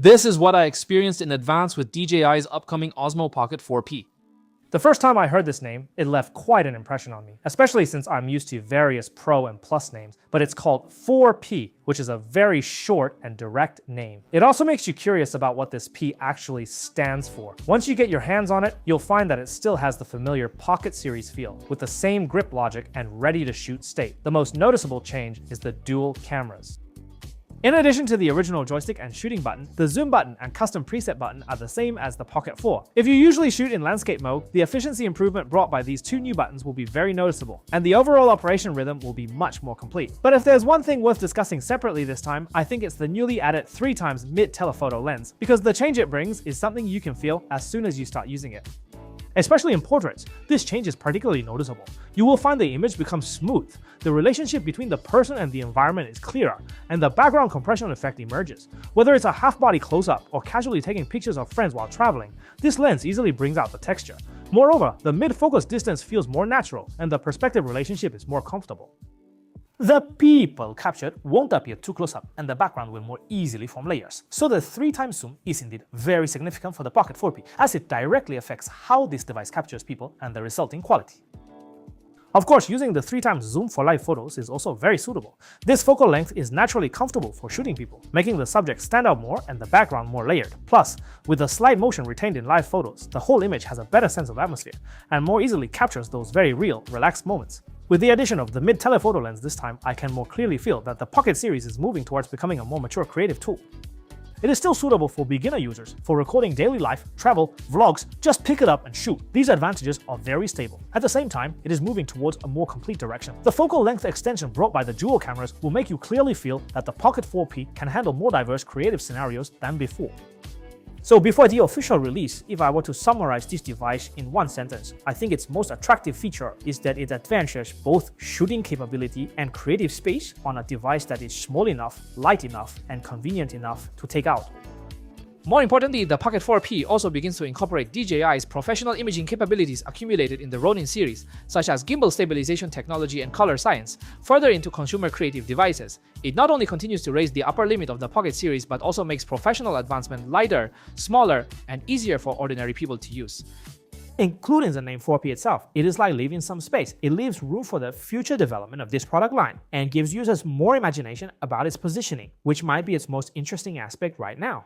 This is what I experienced in advance with DJI's upcoming Osmo Pocket 4P. The first time I heard this name, it left quite an impression on me, especially since I'm used to various Pro and Plus names, but it's called 4P, which is a very short and direct name. It also makes you curious about what this P actually stands for. Once you get your hands on it, you'll find that it still has the familiar Pocket series feel, with the same grip logic and ready-to-shoot state. The most noticeable change is the dual cameras. In addition to the original joystick and shooting button, the zoom button and custom preset button are the same as the Pocket 4. If you usually shoot in landscape mode, the efficiency improvement brought by these two new buttons will be very noticeable, and the overall operation rhythm will be much more complete. But if there's one thing worth discussing separately this time, I think it's the newly added 3x mid telephoto lens, because the change it brings is something you can feel as soon as you start using it. Especially in portraits, this change is particularly noticeable. You will find the image becomes smooth, the relationship between the person and the environment is clearer, and the background compression effect emerges. Whether it's a half-body close-up or casually taking pictures of friends while traveling, this lens easily brings out the texture. Moreover, the mid-focus distance feels more natural, and the perspective relationship is more comfortable. The people captured won't appear too close up, and the background will more easily form layers. So the 3x zoom is indeed very significant for the Pocket 4P, as it directly affects how this device captures people and the resulting quality. Of course, using the 3x zoom for live photos is also very suitable. This focal length is naturally comfortable for shooting people, making the subject stand out more and the background more layered. Plus, with the slide motion retained in live photos, the whole image has a better sense of atmosphere and more easily captures those very real, relaxed moments. With the addition of the mid telephoto lens this time, I can more clearly feel that the Pocket series is moving towards becoming a more mature creative tool. It is still suitable for beginner users, for recording daily life, travel, vlogs, just pick it up and shoot. These advantages are very stable. At the same time, it is moving towards a more complete direction. The focal length extension brought by the dual cameras will make you clearly feel that the Pocket 4P can handle more diverse creative scenarios than before. So before the official release, if I were to summarize this device in one sentence, I think its most attractive feature is that it advances both shooting capability and creative space on a device that is small enough, light enough, and convenient enough to take out. More importantly, the Pocket 4P also begins to incorporate DJI's professional imaging capabilities accumulated in the Ronin series, such as gimbal stabilization technology and color science, further into consumer creative devices. It not only continues to raise the upper limit of the Pocket series, but also makes professional advancement lighter, smaller, and easier for ordinary people to use. Including the name 4P itself, it is like leaving some space. It leaves room for the future development of this product line and gives users more imagination about its positioning, which might be its most interesting aspect right now.